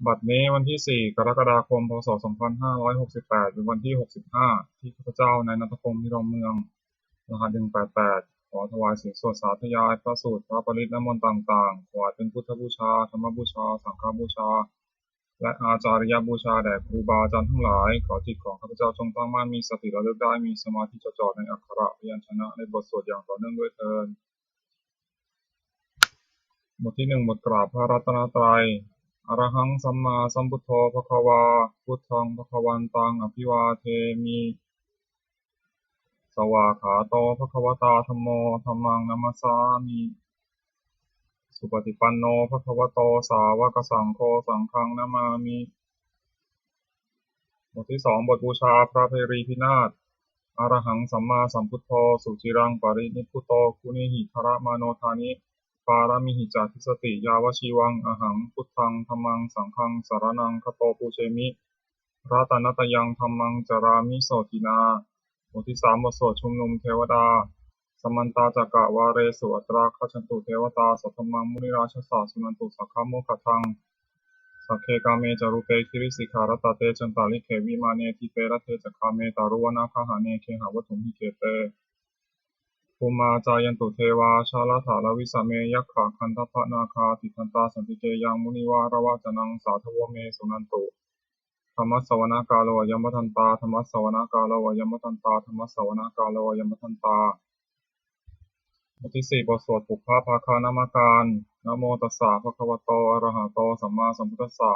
บัดนี้วันที่4กรกฎาคมพศ2568เป็นวันที่65ที่ข้าพเจ้านายณัฐพงษ์พิรมเมืองรหัส188ขอถวายเสียงสวดสาธยายพระสูตรพระปริตรน้ำมนต์ต่างๆถวายเป็นพุทธบูชาธรรมบูชาสังฆบูชาและอาจาริยบูชาแด่ครูบาอาจารย์ทั้งหลายขอจิตของข้าพเจ้าจงตั้งมั่นมีสติระลึกได้มีสมาธิจดจ่อในอักขระพยัญชนะในบทสวดอย่างต่อเนื่องด้วยเทอญบทที่1บทกราบพระรัตนตรัยอรหังสัมมาสัมพุทโธภควาพุทธังภควันตังอภิวาเทมิสวากขาโตภควตาธัมโมธัมมังนัมมัสสามิสุปฏิปันโนภควโตสาวกสังโฆสังฆังนามามิบทที่2บทบูชาพระเพรีพินาศอรหังสัมมาสัมพุทโธสุจิรังปรินิพพุโตกุณิหิทระมาโนทานิปารามิหิจาทิสติยาวชีวังอหังพุทธังธัมมังสังฆังสรณังคโตปูเชมิรัตนัตยังธัมมังจารามิโสตินาบทที่3บทสวดชุมนุมเทวดาสมันตาจักกะวาเรสุอัตราคชันตุเทวตาสัทธมังมุนิราชสาสุนันตุสักขโมคทังสักเคกาเมจารุเปคิริสิกขารตเตจันตาลิเขวิมาเนทิเปรเทจักขเมตารุวนาคหาเนเคหาวัตุมิเกเตภูมาจายันตุเทวาชาลถาลวิสเมยักขะคันทพนาคาติทันตาสันติเกยังมุนิวารวะจนังสาทวเมสุนันตุธรรมสวนากาโลยมทันตาธรรมสวนากาโลยมทันตาธรรมสวนากาโลยมทันตาบทที่4บทสวดปุพพภาคานามการนะโมตัสสะภะคะวะโตอะระหะโตสัมมาสัมพุทธัสสะ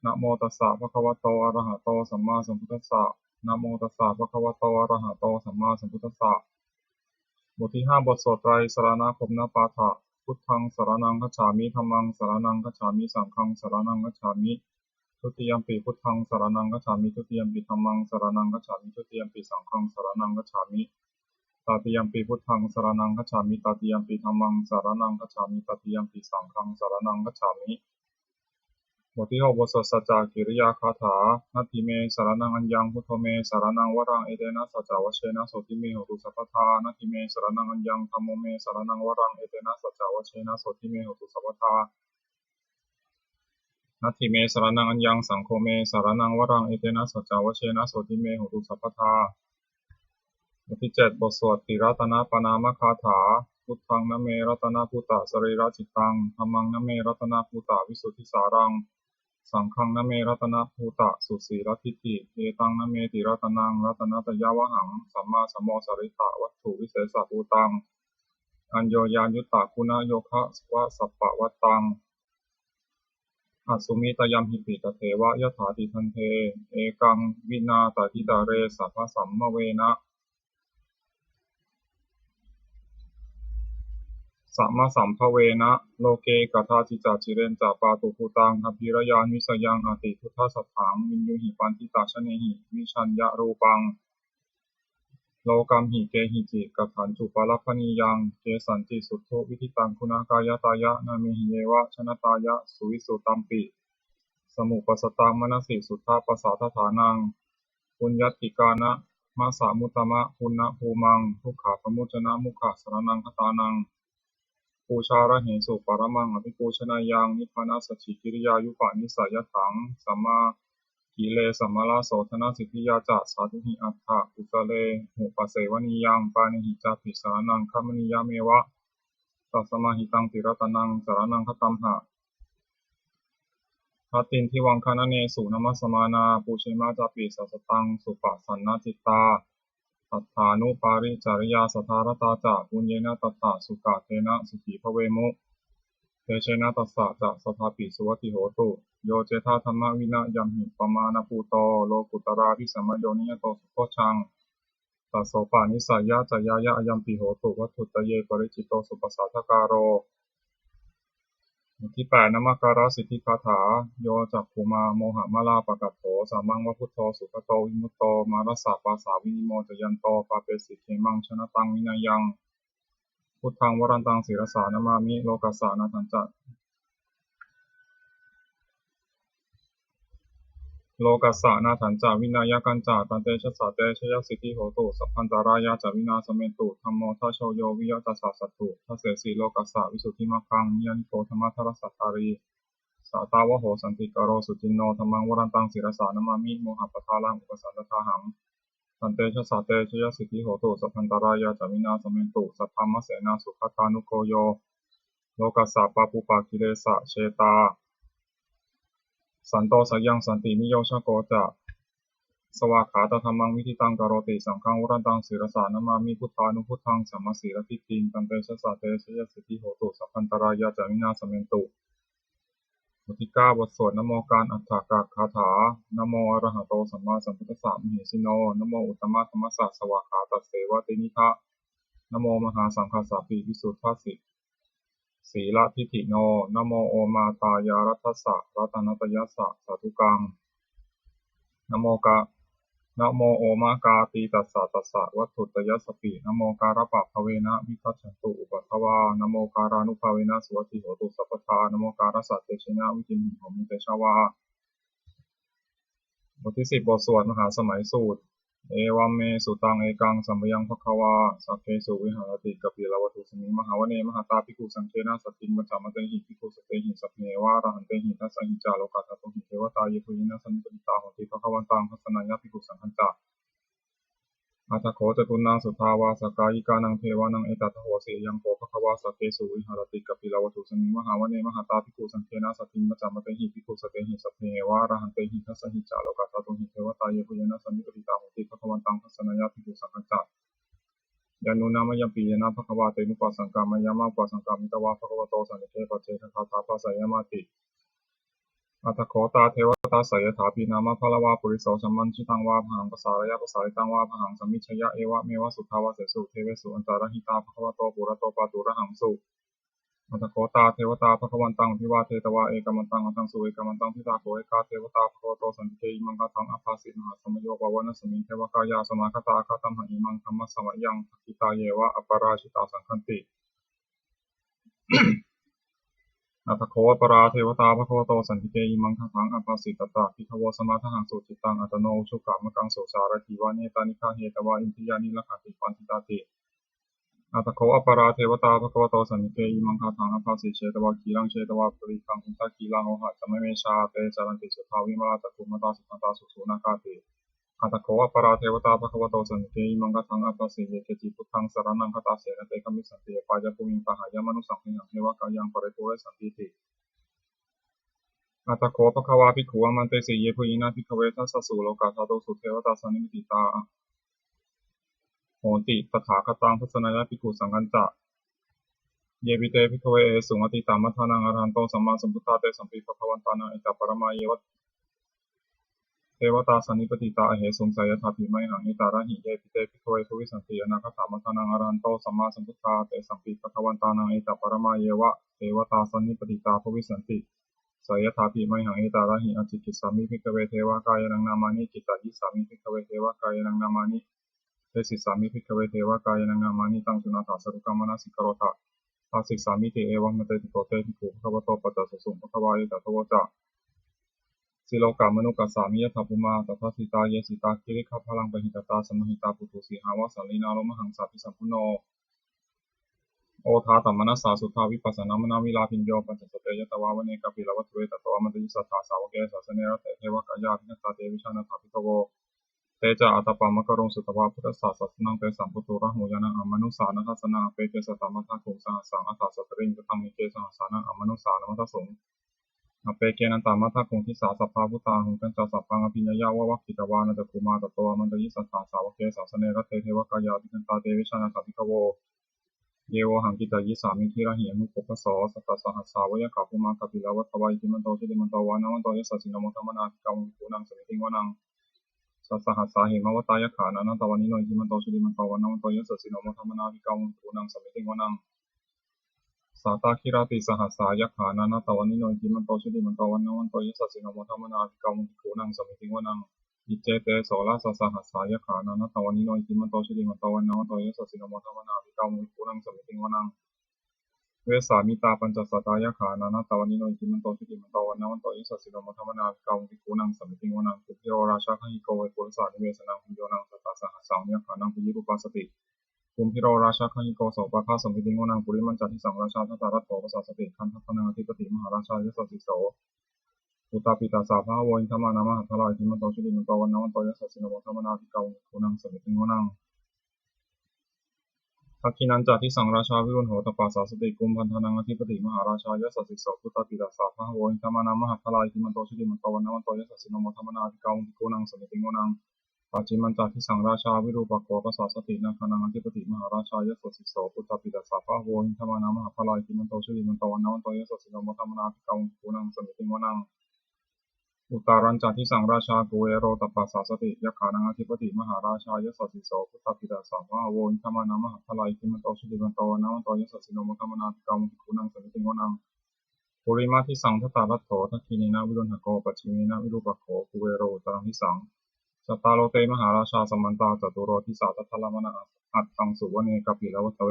นะโมตัสสะภะคะวะโตอะระหะโตสัมมาสัมพุทธัสสะนะโมตัสสะภะคะวะโตอะระหะโตสัมมาสัมพุทธัสสะบทที่5บทสวดไตรสรณคมนปาฐะพุทธังสรณังคัจฉามิธัมมังสรณังคัจฉามิสังฆังสรณังคัจฉามิทุติยัมปิพุทธังสรณังคัจฉามิทุติยัมปิธัมมังสรณังคัจฉามิทุติยัมปิสังฆังสรณังคัจฉามิตติยัมปิพุทธังสรณังคัจฉามิตติยัมปิธัมมังสรณังคัจฉามิตติยัมปิสังฆังสรณังคัจฉามิบทที่6บทสวดสัจจกิริยาคาถานาทิเมสรณังอัญญังพุทโธเมสรณังวรังเอเตนะสัจจวชเชนะโสติเมโหตุสัพพทานาทิเมสรณังอัญญังธัมโมเมสรณังวรังเอเตนะสัจจวชเชนะโสติเมโหตุสัพพทานาทิเมสรณังอัญญังสังโฆเมสรณังวรังเอเตนะสัจจวชเชนะโสติเมโหตุสัพพทาบทที่7บทสวดติรัตนปนามคาถาพุทธังนะเมรัตนภูตะสรีระจิตตังธัมมังนะเมรัตนภูตะวิสุทธิสารังสังฆังนะเมรัตนภูตะสุสีรัตถิติเอตังนะเมติรัตนังรัตนตยาวหังสัมมาสัมโมสริตะวัตถุวิเศษภูตังอัญโยยานยุตตะคุณโยคะวะสัพปะวัตตังอัสสุมิตยัมหิปิตเทวะยถาติทันเทเอกังวินาตติตาเรสัพพสัมมเวนะสัมมาสัมภเวนะโลเกกตาจิจาจิเรนจาปาตุภูตังอภิรยานิสยังอติพุทธสัทถังวินยูหิปันติตาชเนหิวิชัญญะรูปังโลกัมหิเกหิจิกัปขันจุปาลัพพนิยังเกสันติสุทโธวิธิตังคุณากายตายะนามิหิเยวะชนะตายะสุวิสุตัมปิสมุปสตังมนสิสุทธาปสาทฐานังปุญญติกานะมาสามุตตมะปุณณภูมังทุกขาปมุจจนะมุขะสรนังคตานังปูชาระเหสุปรมังอภิปูชนายังนิพพานัสสชิกิริยายุปานิสัยถังสัมมากิเลสัมมาลาโสธนสิทธิยาจะสาธุหิอัฏฐะอุตเลหุปเสวนิยังปานิหิจาปิสารนังคัมมนิยาเมวะตัสมาหิตังติรัตนังสารนังคตัมหะทัตตินทิวังคานเนสุนัมสมานาปูเชมาจาปิสัสตังสุปสันนาจิตตาตัฏฐานุปาริจาริยาสทารตาจะปุญเยนะตัฏฐะสุกะเทนะสุขีภเวมุเตเชนะตัสสะจะสทาปิสุวัติโหตุโยเจธาธรรมวินะยัมหิปมาณภูโตโลกุตราภิสัมมโยนิยโตสุโคชังตัสโสปานิสัยยะจยายะอยัมปิโหตุวัตถุตเยปริจิตโตสุปสัทธการโรบทที่8นมัคการสิทธิคาถาโยจักขุมาโมหะมาลาปะกัปโถสามังวะพุทโธสุขโตวิมุตโตมารัสสะปาสาวินิโมจยันโตปาเปสิเขมังชนะตังวินายังพุทธังวรันตังศิรสานามามิโลกัสสะนาทันจะโลกัสสะนาถันจาวินายกันจาตันเตชะสะเตชะยสิทธิโหตุสัพพันตารายาจาวินาสเมตุธัมโมทัชโชโยวิยตัสสะสัตถุทัสเสสีโลกัสสะวิสุทธิมัคคังนิยนิโกธรรมทัสสะทารีส สตาวโหสันติกโรสุจินโนธรรมังวรันตังศิรสานามามิโมหะปทาลังอุปสันตทาหังสันเตชะสาเตชยสิทธิโหตุสัพพันตรายาจามินาสเมนตุสัทธรรมเสนาสุขตานุโกโยโลกัสสะปะปุปะกิเลสะเชตาสันโตสยังสันตินิโยชโกจะสวากขาตธรรมังวิธิตังกโรติสังฆังวรันตังศิรสานามามิพุทธานุพุทธังสัมมาสีรติติงสันเตชะสาเตชยสิทธิโหตุสัพพันตรายาจามินาสเมนตุบทที่9บทสวดนะโมการอัฏฐกคาถานะโมอะระหะโตสัมมาสัมพุทธัสสะมเหสิโนนะโมอุตตมะธัมมัสสะสวากขาตัสเสวะตินิทะนะโมมหาสังฆสสะปิวิสุทธัสสิสีละทิฏฐิโนนะโมโอมาตายารัตถัสสะรัตนตยัสสะสาธุกังนะโมโอมากาตีตัสสะตัสสะวัตถุตยัสสปินะโมการะปะภเวนะวิคัจฉันตุอุปัฏฐวานะโมการานุภาเวนะสุวัตติโหตุสัพพทานะโมการะสัตเตชนะวิจิมิโหมิเตชวาบทที่10บทสวดมหาสมัยสูตรเอวัมเมสุตังเอกังสัมปยังภควาสัพเพสุวิหารติกัปปิลวัตถุสมิงมหาวเนมหาตาภิกขุสังเฆนะสัตติงมัจจามะเตหิภิกขุสเตหิสัพเพวะอรหันเตหิทัสสะหิจาโลกัสสะตุหิเทวตาเยปุยินะสันนิปติตาโหติภควันตังทัสสนายะภิกขุสังฆัจจะอัตถโขจตุนังสุทาวาสกายิกานังเทวานังเอตัตถโหสียังโกภควาสัพเพสุวิหารติกัปปิลวัตถุสมิงมหาวเนมหาตาภิกขุสังเฆนะสัตติงมัจจามะเตหิภิกขุสเตหิสัพเพวะอรหันเตหิทัสสะหิจาโลกัสสะตุหิเทวตาเยปุยินะสันนิปติตาโหติภควันตังทัสสนายะภิกขุสังฆัจจะยานุนามยังปียนะภควาเตนุปัสสังกามายามะปัสสังกามิตวะภควโตสันนิเทปเจทคาถาปัสสยมาติอัตถโขตาเทวตาสยถาปีนามะพลวาปุริโสสัมมันชิตังวาพังภาษารยะภาษาริตังวาพังสัมมิชยะเอวะเมวะสุทธาวะเสสุเทเวสุอันตารหิตาภควโตปุระโตปาตุระหังสุอัตถโขตาเทวตาภควันตังพิวาเทตวะเอกมันตังอันตังสุเอกมันตังพิตาโขเอกาเทวตาภควโตสันติเกอิมังคทังอภาสิมหาสมโยปวนะสมิงเทวกายาสมาคตาคตัมหอิมังธรรมะสมัยยังทักขิตาเยวะอปราชิตาสังคันติอัตถโขปราเทวตาภควโตสันติเกอิมังคทังอภาสิตตาภิกขโวสมาทหังสุจิตังอัตโนชุกามกังโสสารทิวาเนตานิฆาเหตวาอินทิยานิลขันติปันติตาติอัตถโขอปราเทวตาภควโตสันนิเกอิมังคาทังอภาสิเชตวะกีรังเชตวะปริคังอินทะกีรังโอหะสัมเมชาเตจารันติสุทาวิมาตะคุมตาสุขันตาสุสุนาคาติอัตถโขอปราเทวตาภควโตสันนิเกอิมังคาทังอภาสิเยเกจิพุทธังสรณังคตาเสนเตกมิสันติปายะภูมิปหายามนุสังขิงเทวกายังปริโตเวสันติติอัตถโขภควาภิกขุมันเตสิเยปุยินาภิกขเวทัสสะสุโลกาสาโตสุเทวตาสันนิมิติตาโหติตถาคตังทัสสนายะภิกขุสังฆัจจะเยปิเตภิกขเวเอสุงอติตามัทธานังอรหันโตสัมมาสัมพุทธาเตสัมปิภควันตานังเอตปรมาเยวะเทวตาสันนิปติตาอเหสุงสายถาภิไมหังอิตาระหิเยปิเตภิกขเวทวิสันติอนาคตามัทธานังอรหันโตสัมมาสัมพุทธาเตสัมปิภควันตานังเอตปรมาเยวะเทวตาสันนิปติตาภวิสันติสายถาภิไมหังอิตาระหิอจิกิสามิภิกขเวเทวกายนังนามานิจิตายิสามิภิกขเวเทวกายนังนามานิเทศิสามิภิกขเวเทวกายนังนามานิตังสุนาถาสรุกามนาสิกโรธาอาสิกสามิเตเอวังมเตติโกเตภิกขุภควโตปัจจสุสุงภควาเอตตโวจะสิโลกามนุกัสสามิยถาภูมาตถาสิตาเยสิตาคิริขพลังปหิตตาสมหิตาปุถุสีหาวาสันลินาโลมหังสาภิสัมพุโนโอทาตัมมนัสสาสุทาวิปัสสนามนาวิลาภิญโยปัจจสเตยตวาวเนกัปปิลวัตเวตตวมัตยิสัทธาสาวกเกสาสเนระเทวกายาภินัสสาเตวิชานาถาภิกโวเตจาอัตตปามะกรงสุตวาพุทธศาสนังเตสัมพุทโธระหูยานังอมนุสานัสสนาเปเกสตามัทธาโขสหสังอัตตสัตริงกตังมิเกสหสานังอมนุสานมัทธสงอเปเกนันตามัทธาคงทิสาสัพพาพุทธาหุกันจาสัพพังอภิญญาวะวัคคิตวานัตคุมาตโตมันตยิสัทธาสาวกเกสาสเนระเทวกายาภินันตาเตวิชานาถาภิกโวเยวหังกิตายิสามิทิระหิยมุปปะโสสัตตสหัสสาวะยะขาภูมากัปปิลวัตถวายติมันโตชิติมันโตวานาวันโตยสัสสินโมธรรมนาภิกามุปุนังสมิติงวานังสัสสหัสสาเหมวตายะขานานันตวานิโนยิมันโตชิติมันโตวานาวันโตยสัสสินโมธรรมนาภิกามุปุนังสมิติงวานังสาตาคิราติสหัสสายะขานานันตวานิโนยิมันโตชิติมันโตวานาวันโตยสัสสินโมธรรมนาภิกามุปุนังสมิติงวานังอิเจเตโสลาสัสสหัสสายะขานานันตวานิโนยิมันโตชิติมันโตวานาวันโตยสัสสินโมธรรมนาภิกามุปุนังสมิติงวานังเวสามิตาปัญจสัตตายะขานานาตาวันิโนจิมันโตชิติมันโตวันนาวันโตยิสัสสิโนมัทธรรมนาภิกามุภิกขุนังสัมมิติงวนังปุพโยราชาขันหิโกเวปุริสานิเวสนังพุโยนังสัตตาสหัสสังยะขานังปุยิรูปัสสติปุมพิโรราชาขันหิโกโสปะฆาสัมมิติงวนังปุริมันจัติสังราชาทัตตารัตโถปสัสสติคันทัพพนังอธิปติมหาราชายสัสสิโส อุตตปิตาสาภาโวอินทมานามหัตถลายทิมันโตชุติมันโตวันนาวันโตยัสสะสิโนโมทัมมนาภิกขุขุนังสมิติงวนังทักขินันจาทิสังราชาวิรุณโหตปัสสะสติกุมพันธนังอธิปติมหาราชายสัสสิโสพุทธปิตาสาภาโวอินทมานามหัตถลายทิมันโตชุติมันโตวันนาวันโตยัสสะสิโนโมทัมมนาภิกขุนังสมิติงวนังปัจจิมันจาทิสังราชาวิรูปโขปัสสะสตินาคานังอธิปติมหาราชายสัสสิโสพุทธปิตาสาภาโวอินทมานามหัตถลายทิมันโตชุติมันโตวันนาวันโตยัสสะสิโนโมทัมมนาภิกขุนังสมิติงวนังอุตารัญจาทิสังราชากุเวโรตปัสสะสติยคานังอธิปติมหาราชายสัสสิโสพุทธปิตาสาภาโวอินทมานามหัตถลายทิมันโตชุติมันโตวันนาวันโตยัสสะสิโนโมทัมมนาภิกขุนังสมิติงวนังปุริมาทิสังทตารัตโถทัคคินีนาวิรุณหโกปัจฉิมีนาวิรูปโขกุเวโรอุตารังทิสังสัตตาโลเตมหาราชาสมันตาจตุโรทิสาทัทธลมนะอัตตังสุวเนกปิลวัตเว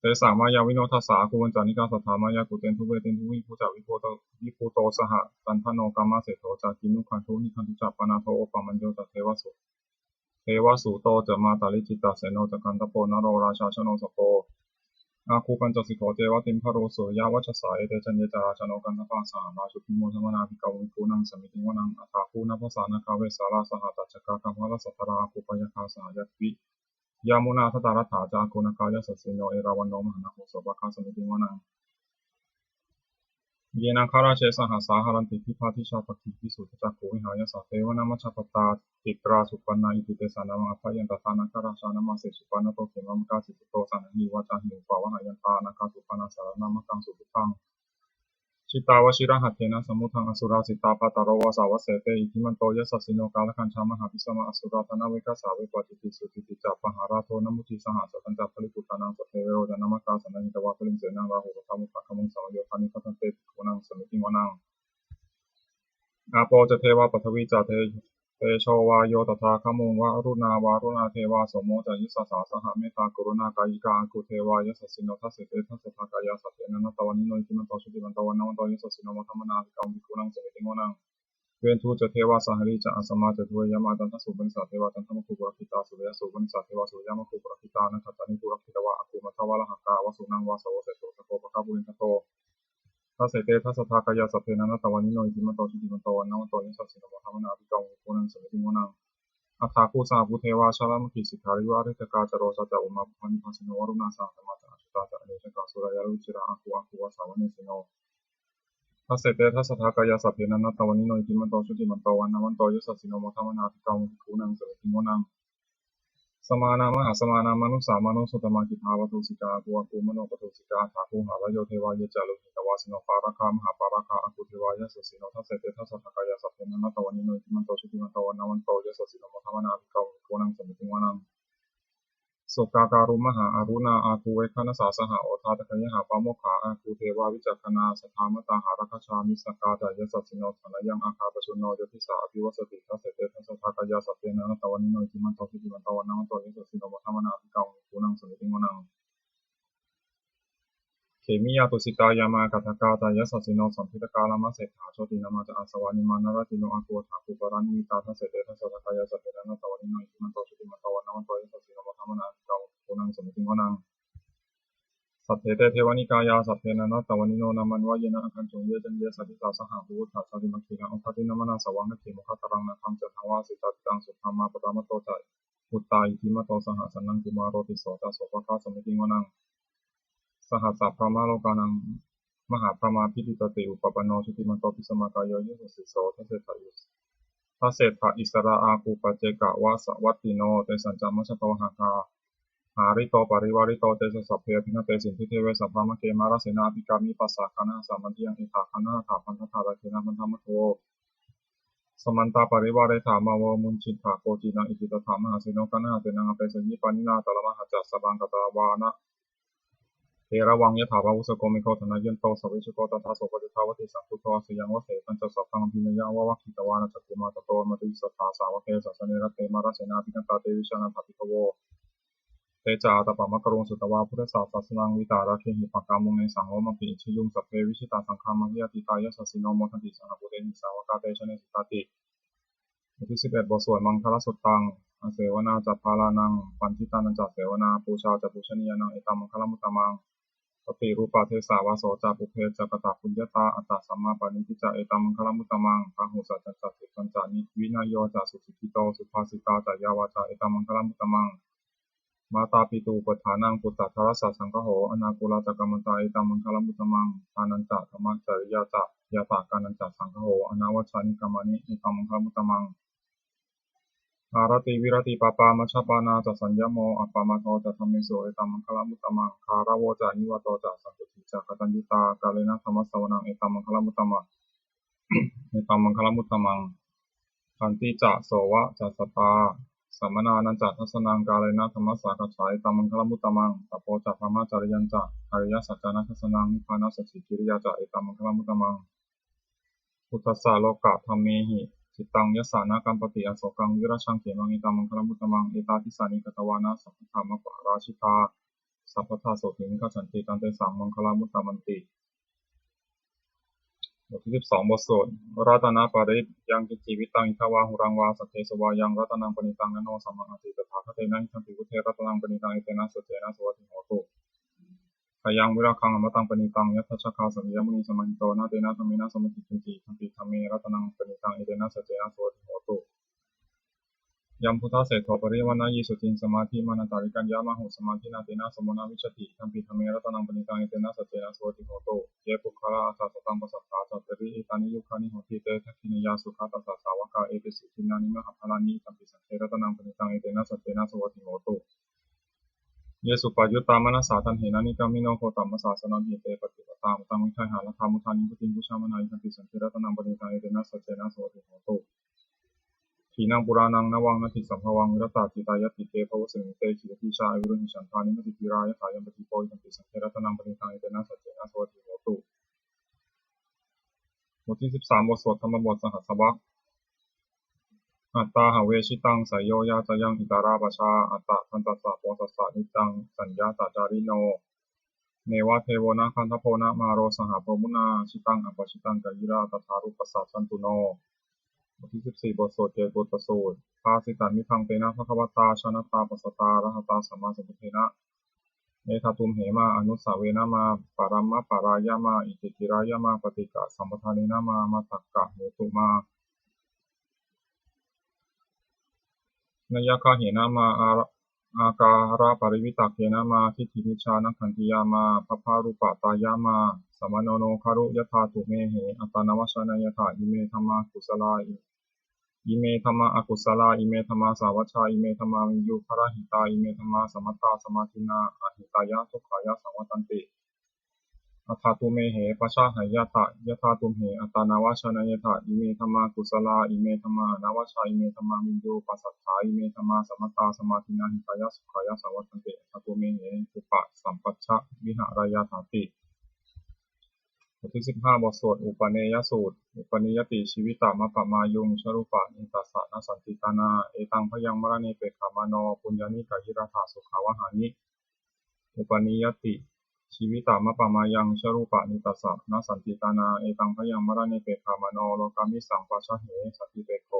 เตสามายาวิโนทัสสาคุวันจานิกาสัทธามายากุเตนทุเวเตนทุวิภูจาวิภูโตสหตันทโนกัมมะเสโธจากินุขันธุนิคันธุจัปปนาโทโอปมัญโยจัตเทวสุเทวสุโตจะมาตาลิจิตตาเสโนจะกันตโปนโรราชาชโนสโปอาคูปัญจสิกขเจวะติมพโรสุยาวัชสายเตจันเยจาราชโนกันทปาสาราชุพิโมธรรมนาภิกขุขุนังสมิติงวนังอัฏฐาคูนัพสานาคาเวสาราสหตัจจกาคัมภะสัทธราคูปยคาสหยัตวิยามุนาทตารัฐาจาโกนกายสัสสิโนเอราวันโนมหานาโหสภะคาสมิติงวนังเยนังคาราเชสหสาหารันติพิพาทิชาปกิพิสุทธิจักขุวิหายสัตเทวนามัชฌปตาติตราสุปันนาอิติเตสานามังพยันตตานาคาราชานามาเสสุปันนโตเขมมกาสิตุโตสานังหิวาจาหิวปาวหายันตานาคาสุปันนาสารนามกังสุภิตังชิตาวชิระหัตเถนะสมุทังอสุราสิตาปตารวาสาวเสเตอิทิมันโตยัสสสิโนกาลคัญชามหาภิสมาอสุราธนาเวกัสสาเวปจิติสุติติจัปปหาราโทนมุทิสหัสสัญจัปปริปุตานังสเทเวโรจนามกาสันนิตวาปลิงเสนังราหุปธรรมุขะขมุงสังโยคานิพัตเตปิโกนังสมิติวนังอาโปจะเทวาปฐวีจะเตโชวาโยตถาคมุงวารุณาวารุณาเทวาสมโมจะยิสสาสหเมตตากรุณากายิกาอังคุเทวายสสิโนทัสเสเตทัสสะทากายาสัตเตนะนัตตวันิโนอิติมันโตชุติมันโตวันนวันโตยสสิโนมัทธรรมนาภิกขุนังสมิติงวนังเวนทูจะเทวาสหริจะอสมาจะทวยามาจันทสุบนิสัตเทวาจันทมคุปรคิตาสุริยสุบนิสัตเทวาสุริยามคุปรคิตานัตตานิปุรคิตวะอคุมัทวะละหักกาวสุนังวาสวเสโสสโกปะคาบุรินทโตทัสเสเตทัสสะทากายาสัพเพนะนัตตวันิโนอิติมันโตชุติมันโตวันนวันโตยสสิโนมัทธรรมนาภิกขุนังสมิติงวนังอัฏฐาคูสาภูเทวาชาลามกิสิกขาริวาริตกาจโรสจะอุมาภานิพัสสิโนวรุณาสาธรรมะอาชุตาจะอเนชกาสุรายาลุจิระอาคูวาสาวเนสิโนทัสเสเตทัสสะทากายาสัพเพนะนัตตวันิโนอิติมันโตชุติมันโตวันนวันโตยสสิโนมัทธรรมนาภิกขุนังสมิติงวนังสมานามหาสมานามนุสามานุสุตมากิภาวตุสิกาภูมโนปตุสิกาถาภูหาลโยเทวายะจารุหิตวาสิโนปาราคามหาปาราคาอังคุเทวายะสสิโนทัสเสเตทัสสะทากายาสัพเพนะนัตตวันิโนอิติมันโตชุติมันโตวันนวันโตยสสิโนมัทธรรมนาภิกขุนังสมิติงวนังสุกาการุมหาอารุณาอาคูเวคานสาสหโอทาตะคยหาปาโมขาอาคูเทวาวิจักขณาสธามตาหารัคชามิสกาจายสัสสิโนธนยังอาคาปชุนโนยติสาอภิวสติทัสเสเตทัสสะทากายาสัพเพนะนัตตวันิโนอิติมันโตชุติมันโตวันนวันโตยสสิโนมัทธรรมนาภิกขุนังสมิติงวนังเขมิยาตุสิตายามากาทกาจายสัสสิโนสัมพิตกาลามะเศรษฐาโชตินามาจะอาสวานิมานารติโนอาคูถาภูปรานิมิตาทัสเสเตทัสสะทากายาสัพเพนะนัตตวันิโนอิติมันโตชุติมันโตวันนวันโตยสสิโนมัทธรรมนาภิกขุนังสมิติงวนังสัพเพเตเทวานิกายาสัพเพนะนัตตวันิโนนามันวะเยนะอคันจงเยจันเยสัตติสาสหะภูถาสาริมัคคีนังอภัตินามนาสวังนักเขมุขตรังนะคังจัตถังวาสิตาติตังสุภามาปตามโตจัยอุตตาอิทิมโตสหสันนังกุมารโรติโสตโสภคาสมิติงวนังสหัสสะพระมาโลกานังมหาพระมาพิติตติอุปปโนชุติมันโตปิสมากายโยยสิโสทัสเสถายุสทัสเสถาอิสระอาคูปเจกะวาสวัตติโนเตสัญจามัชโตหาคาหาริโตปริวาริโตเตสัพเพพินาเตสินทิเทเวสัพพามะเกมาราเสนาภิกามิปัสสะคานาสามัญญังอิทาคานาถาพันธะธาราเทนะพันธะมะโทสมันตาปริวาริถามาวมุนชิตาโกจินังอิจิตถามหาเสโนกานาเตนังอเปสยิปานินาตละมหาจัสสะบังกตาวานะเทระวังยถาภาวุสโกมิโกธนายันโตสวิชุโกตถาโสปฏิภาวติสัพพุทโธสยังวเสปัญจสัพพังพินยาวะวัคคิตวานะจักขุมาตโตมติสัทธาสาวเกสัสเนรเตมาราเสนาภิกันตาเตวิชานันทภิกขโวเตจาตปะมะกรุงสุตวาพุทธศาสนาวิตาระเคหิปากามุงในสังโฆมปิอิชิยุงสัพเพวิชิตาสังฆามังยติตายสัสสิโนโมทันติสังฆปุเรนิสาวกาเตชะเนสุตติบทที่11บทสวดมังคลสุตตังอเสวนาจัปพาลานังปันทิตานันจัเสวนาปูชาจัปูชนียานังเอตัมมังคลมุตตมัง ปฏิรูปาเทสาวาโสจาปุเพจักตาปุญญาตาอัตตสัมมาปานิทิจาเอตัมมังคลมุตตมังพหุสัจจติปัญจานิวินัยโยจาสุสิกิโตสุภาสิตาจายาวาจาเอตัมมังคลมุตตมังมาตาปิตูปทานังปุตตะทรสสะสังฆโหอนาคุลาจกัมมันตาเอตัมมังคลมุตตมังทานันจะธรรมจริยาจะยาตากานันจะสังฆโหอนาวชานิกามานิเอตัมมังคลมุตตมังอารติวิรติปาปามัชฌปานาจะสัญญโมอัปปามาโทจะธรรมเมโสเอตัมมังคลมุตตมังคาราวจานิวัตโตจะสันตุติจะกตัญญูตากาเลนะธรรมสวนังเอตัมมังคลมุตตมังเอตัมมังคลมุตตมังขันติจะโสวะจะสตาสัมมนานันจะทัสนังกาเลนะธรรมสากัจฉายตัมมังคลมุตตมังตโพจะธรรมจริยันจะอริยสัจจานัทัสนังนิพพานัสสิกิริยาจะเอตัมมังคลมุตตมังพุทธัสสะโลกะธัมเมหิจิตตังยัสสานากัมปติอโศกังวิราชังเขมังเอตัมมังคลมุตตมังเอตาทิสานิกตวานะสัพพธรรมปะราชิตาสัพพทาโสตินิฆฉันติตันเตสังมังคลมุตตมันติบทที่12บทสวดรัตนปริตยังกิจจิวิตังอิทวาหุรังวาสัทเทสวายังรัตนังปณิตังนโนสัมมังอติตถาคเตนะหิทันติวุเทรัตนังปณิตังเอเตนะสัจเจนะสวัสดิโหตุขยังวิราคังอมตังปณิตังยัตถชคาสัมยมุนีสมัหิโตนาเตนะธรรมินะสมิติกินจิทันติธรรมเมรัตนังปณิตังเอเตนะสัจเจนะสวัสดิโหตุยัมพุทธะเศโทปริวัณยิสุตินสมาธิมานันตาริกัญญามหุสมาธินาเตนะสมุนาวิชติทัมปิธรรมเมรัตนังปณิตังเอเตนะสัจเจนะสวัสดิโหตุเยปุคละอาสาสตังปัสสัทธาจัตติริเอตานิยุคานิโหติเตทักขินยาสุขตัสสะสาวกาเอติสิทินานิมหาภลานิทัมปิสังเทรัตนังปณิตังเอเตนะสัจเจนะสวัสดิโหตุเยสุปายุตตามนัสสาทันเหนานิกามิโนโคตัมมสสาสนังหิเตปฏิปตามตังวิทัยหาละธรรมุทานิพุติพุชามานัยทัมปิสังเทรัตนังปณิตังเอเตนะสัจเจนะสวัสดิโหตุขีนังปุรานังนวังนาทิสัมภวังวิรตาจิตายติเตภวสิมิเตขีติชาอวิรุหิฉันทานิมติปิรายถายัมปติโพยัมปิสังเทรัตนังปณิตังเอเตนะสัจเจนะสวัสดิโหตุบทที่13บทสวดธรรมบทสหัสวรรคอัตตาหเวชิตังสายโยยาจยังอิตาราปชาอัตตะทันตัสสะโพสัสสะนิจังสัญญาตจาริโนเนวะเทโวนะคันทโพนะมาโรสหโพมุนาชิตังอปชิตังกยิราตถารุปสัสสันตุโนบทที่14บทสวดเกตุตสูตรภาสิตันมิทังเตนะภควตาชนะตาปัสสตารหตาสัมมาสัมพุทเทนะเนธาตุมเหมาอนุสาเวนะมาปารัมมะปารายามาอิติกิรายามาปฏิกะสัมปทานินะมาตักกะเหตุมานยคาเหนะมาอาการาปริวิตาเขนะมาทิฏฐินิชานักขันติยามาภพารุปตายามาสมโนโนคารุยถาตุเมเหอัตานวัชนายถาอิเมธรรมากุศลาอิเมธรรมาอกุศลาอิเมธรรมาสาวัชชาอิเมธรรมาวิญญูคารหิตาอิเมธรรมาสมัตตาสมาธินาอหิตายะทุกขายะสังวัตันติอัฏฐตุเมเหปชาหายตะยถาตุมเหอัตานาวชนายถาอิเมธัมมากุศลาอิเมธัมมานาวชาอิเมธัมมาวินโยปัสสัทธาอิเมธัมมาสมัตตาสมาธินาหิตายะสุขายะสังวัตันติอัฏฐตุเมเหอุปสัมปัชชะวิหารายาถาติบทที่15บทสวดอุปเนยสูตรอุปนิยติชีวิตามะปะมายุงชรุปะนิตัสสะนสันติตานาเอตังพยังมรณีเปขามโนปุญญานิกายิราถาสุขาวหานิอุปนิยติชีวิตามะปะมายังชรูปะนิตัสสะนสันติตานาเอตังพยังมรณีเปขามโนโลกามิสังปัชชะเหสัตติเปโข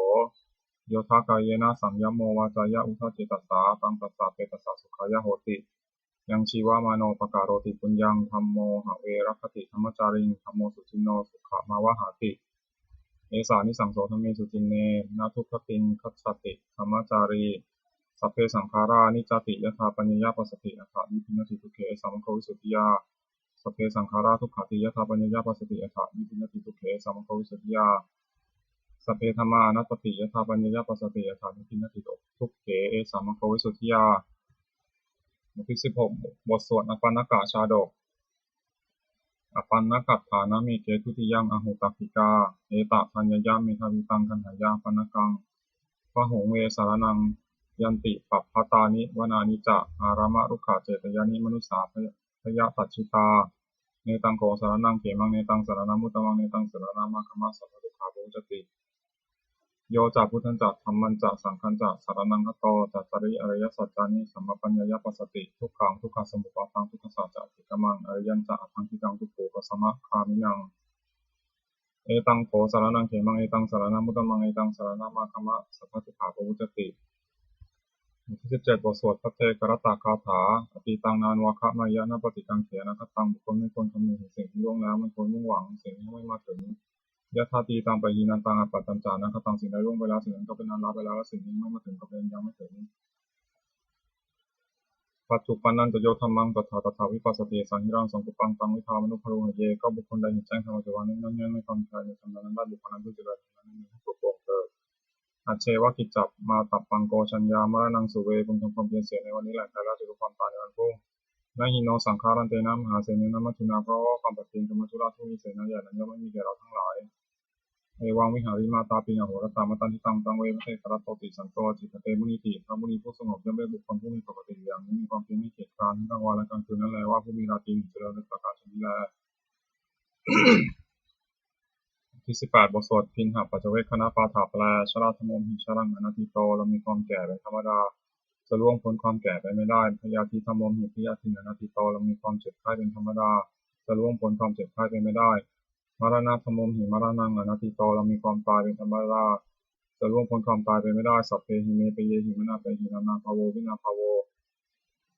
โยทากายนะสัมยมโมวาจายะอุทาเจตัสสะตังตัสสะเปตัสสะสุขายะโหติยังชีวามโนปการโรติปุญญังธัมโมหะเวรัคติธรรมจาริงธัมโมสุจินโนสุขมาวหาติเอสานิสังโสธรรมเมสุจินเนนาทุกขตินคัจฉติธรรมจารีสัพเพสังขารานิจจติยถาปัญญาปัสสติอัฏฐานิพินติทุเขสัมโควิสุทธิยาสัพเพสังขาราทุกขติยถาปัญญาปัสสติอัฏฐานิพินติทุเขสัมโควิสุทธิยาสัพเพธัมมาอนัตติยถาปัญญาปัสสติอัฏฐานิพินติทุกเขสัมโควิสุทธิยาบทที่16บทสวดอปันนกะชาดกอปันนกัตถานะเมเกทุติยังอหุตักขิกาเอตะพัญญยาเมทาวิตังกันหายาปันนกังพหงเวสารนังยันติปัปพตานิวนานิจะอารามะรุขะเจตยานิมนุสาพยะตัจฉิตาเนตังโกสารนังเขมังเนตังสารนังมุตตมังเนตังสารนังมาคมาสัพพะทุกขาโภจติโยจะพุทธันจะธรรมันจะสังฆันจะสารนังคัตโตจัตตาริอริยสัจจานิสัมมปัญญายปัสสติทุกขังทุกขสมุปาทังทุกขสัจจะติกมังอริยัญจะอัตถังคิกังทุกโขปัสสมะคามินังเอตังโขสารนังเขมังเอตังสารนังมุตตมังเอตังสารนังมาคมะสัพพะทุกขาโภจติ บทที่17บทสวดพระเทกรตคาถาอติตังนานวาคะมายะนปฏิกังเขนะคตังบุคคลไม่ควรคำนึงถึงสิ่งที่ล่วงแล้วไม่ควรมุ่งหวังสิ่งที่ไม่มาถึงยะธาตีตังไปหีนันตังอปัตตัญจานะคตังสิ่งใดล่วงไปแล้วสิ่งนั้นก็เป็นอันละไปแล้วและสิ่งนี้ไม่มาถึงก็เป็นยังไม่ถึงปัจจุปันนันจะโยธรรมังตถาวิปัสสติสังหิรังสังกุปังตังวิธามนุภโรหเยก็บุคคลใดเห็นแจ้งธรรมจักรวาลนั้นไม่ความใครในธรรมนั้นได้บุคคลนั้นด้วยเจริญนั้นไม่ให้ปลุกปลงเกิดอัจเชวกิจจับมาตับปังโกชัญญามรณังสุเวพึงทำความเพียรเสียในวันนี้แหละแต่ละจะรู้ความตายในวันพรุ่งนาหิโนสังขารันเตนะมหาเสนนะมัจจุนาเพราะว่าความปฏิญกรรมธุระที่มีเสนาใหญ่นั้นย่อมไม่มีแก่เราทั้งหลายเอวังวิหาริมาตาปิญโหรตามตันทิตังตังเวมเทกรโตติสันโตจิตเตมุนิติพระมุนีผู้สงบย่อมได้บุคคลผู้มีปกติอย่างนี้มีความเพียรไม่เกียจคร้านทั้งกลางวันและกลางคืนนั่นแหละว่าผู้มีราตรีเจริญในประการชนิดแลที่18บทสวดพินหปัจจเวคคณปาฐาแปลชราธโมหิชรังอนัตติโตเรามีความแก่เป็นธรรมดาจะล่วงพ้นความแก่ไปไม่ได้พยาธิธรรมหิพยาธิอนัตติโตเรามีความเจ็บไข้เป็นธรรมดาจะล่วงพ้นความเจ็บไข้ไปไม่ได้มรณะธรรมหิมรณังอนัตติโตเรามีความตายเป็นธรรมดาจะล่วงพ้นความตายไปไม่ได้สัพเพหิเมเปเยหิมนาเปหินานาภาโววินาภาโว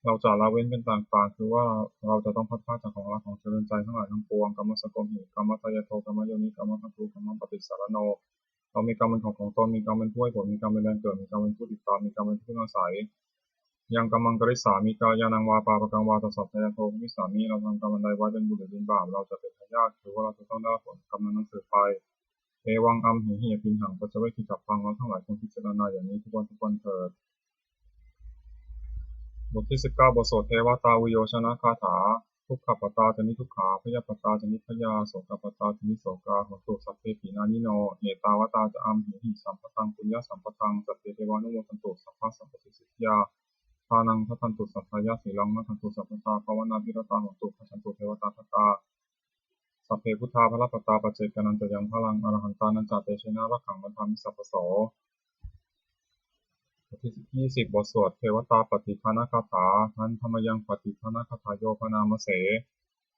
เราจะละเว้นเป็นต่างๆคือว่าเราจะต้องพัดพลาดจากของรักของเจริญใจทั้งหลายทั้งปวงกรรมสกมหิกรรมตายโทกรรมโยนิกรรมพันธุกรรมปฏิสารโนเรามีกรรมเป็นของตนมีกรรมเป็นผู้ให้ผลมีกรรมเป็นแดนเกิดมีกรรมเป็นผู้ติดตามมีกรรมเป็นผู้อาศัยยังกรรมังกริสามีกายานังวาปาปกังวาตสัพพยโทมิสามีเราทำกรรมใดไว้เป็นบุญหรือเป็นบาปเราจะเป็นทายาทคือว่าเราจะต้องได้ผลกรรมนั้นสืบไปเอวังอัมหิเหียพินหังปัจจเวคิจับฟังเราทั้งหลายคงพิจารณาอย่างนี้ทุกวันเถิดบทที่19บทสวดเทวตาวิโยชนะคาถาทุกขปตาจนิทุกขาพยาปตาจนิพยาโสกปตาจนิโสกาโหตุสัพเพปีนานิโนเหตาวตาจะอัมหิสัมปตังปุญญาสัมปตังสัพเพเทวานุโมทันตุสัพพะสัพพสิทธิยาทานังทัตันตุสัพพยาสีลังนัทันตุสัพพตาภาวนาภิรตาโหตุพันตุเทวตาทัตตาสัพเพพุทธาภลปตาปัจเจกนันจะยังพลังอรหันตานันจเตชนะรักขังมันทามิสัพพโสบทที่20บทสวดเทวตาปฏิภาณคาถานันธรรมยังปฏิภาณคาถาโยพนามเส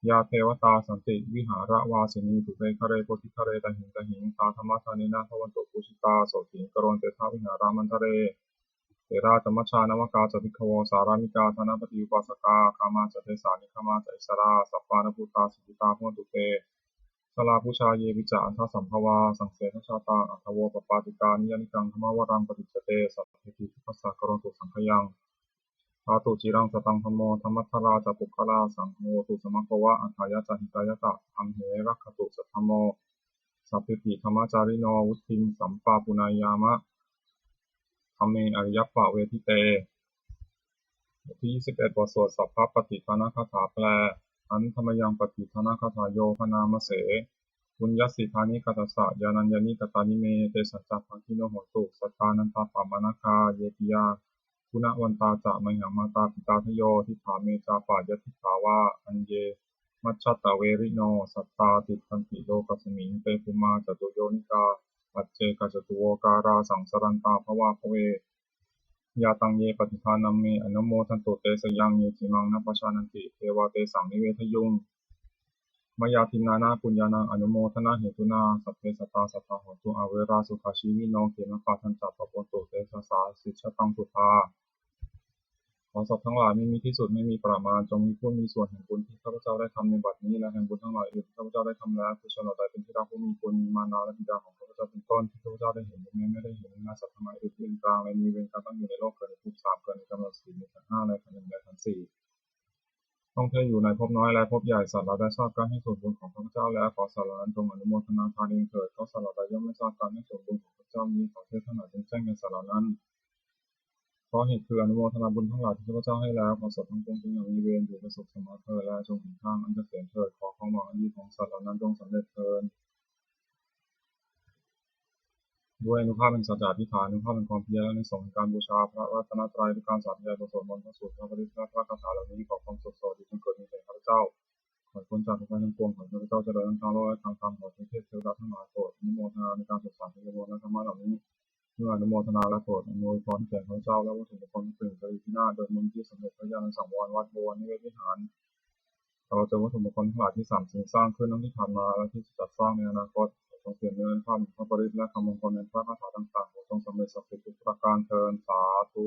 ยาเทวตาสันติวิหารวาสินีตุเปคะเรโกติคะเรตหิงตหิงตาธรรมธานินาภวันตุปุชิตาโสถิงกรณเตทาวิหารามันทะเรเตราจมัชชานวกาจติขโวสารามิกาธนปฏิอุปาสกาคามาจเทสานิคามาจอิสราสัพพานภูตาสิกิตาภวันตุเตสลาภูชาเยวิจาอันทสัมภวาสังเสนชาตาอัทโวปปาติกานิยนิกังธรรมวรังปฏิจเตสัพเพติทุปัสสะกรณตุสังขยังอาตุจิรังสตังธรรมโมธรรมัทธราจะปุคลาสังโฆตุสมัคควะอัฏฐายะจหิตายะตะอัมเหรักขตุสัทธโมสัพพิติธรรมจาริโนวุติงสัมปาปุนายามะธรรมเมอริยปะเวทิเตบทที่21บทสวดสัพพะปฏิภาณคาถาแปลอันธรรมยังปฏิภาณคาถาโยพนามเสบุญญสิทานิกัตสะยานัญญานิกตานิเมเตสัจจพังคิโนโหตุสัทธานันตาปามานาคาเยติยาคุณวันตาจะมหังมาตาปิตาทโยทิถาเมจาปายทิถาวาอันเยมัชฌตเวริโนสัตตาติพันติโลกัสมิงเตปุมาจตุโยนิกาปัจเจกจตุโวการาสังสรันตาภวาภเวยาตังเยปฏิภานัมเมอนุโมทันตุเตสยังเยจิมังนัปชานันติเทวาเตสังนิเวทยุงมยาทินานาปุญญานังอนุโมทนาเหตุนาสัพเพสัตตาสัทธาโหตุอเวราสุขาชีวิโนเขมปาทันจัตตปตุเตสสาสิชตังสุภาขอสัตว์ทั้งหลายไม่มีที่สุดไม่มีประมาณจงมีผู้มีส่วนแห่งบุญที่ข้าพเจ้าได้ทำในบัดนี้และแห่งบุญทั้งหลายอื่นที่ข้าพเจ้าได้ทำแล้วคือชนใดเป็นที่รักผู้มีบุญมีมานาและบิดาของข้าพเจ้าเป็นต้นที่ข้าพเจ้าได้เห็นไม่ได้เห็นนาสัตว์ทั้งหลายอื่นเป็นกลางและมีเวรกรรมตั้งอยู่ในโลกเกิดในภพ3เกิดในกำเนิด4ในขันธ์5ในขันธ์1ในขันธ์4ต้องเธออยู่ในภพน้อยและภพใหญ่สัตว์เราได้ทราบการให้ส่วนบุญของข้าพเจ้าแล้วขอสัตว์เหล่านั้นจงอนุโมทนาทานเองเถิดเพราะสัตว์เหล่าใดย่อมไม่ทราบการให้ส่วนบุญของข้าพเจ้านี้ขอเทศทั้งหลายจงแจ้งแก่สัตว์เหล่านั้นเพราะเหตุคืออนุโมทนาบุญทั้งหลายที่ข้าพเจ้าให้แล้วขอสัตว์ทั้งปวงจงอย่างมีเวรอยู่ประสบสมาเถิดและจงถึงทางอันเกษมเถิดขอความหวังอันดีของสัตว์เหล่านั้นจงสำเร็จเถิดด้วยอนุภาพแห่งสัจจะอธิษฐานอนุภาพแห่งความเพียรและในสงฆ์การบูชาพระรัตนตรัยด้วยการสาธยายบทสวดมนต์พระสูตรพระปริตรพระคาถาเหล่านี้ขอความสุขสวัสดีจงเกิดมีแก่ข้าพเจ้าขอพ้นจากทุกข์ทั้งปวงขอข้าพเจ้าเจริญทางโลกและทางธรรมขอเทพเทวดาทั้งหลายโปรดอนุโมทนาในการศึกษาพระบรมและธรรมะเหล่านี้เมื่ออนุโมทนาและโปรดอำนวยพรแก่ข้าพเจ้าและวัตถุมงคลตื่นใจที่หน้าโดยมุนที่สมเด็จพระญาณสังวรวัดบวรนิเวศวิหารเราจะวัตถุมงคลทั้งหลายที่สิ่งสร้างขึ้นทั้งที่ผ่านมาและที่จะจัดสร้างในอนาคตจงเปลี่ยนเนื้อภาพพระปริตรและคำมงคลในพระคาถาต่างๆจงสำเร็จสำเร็จทุกประการเทินสาธุ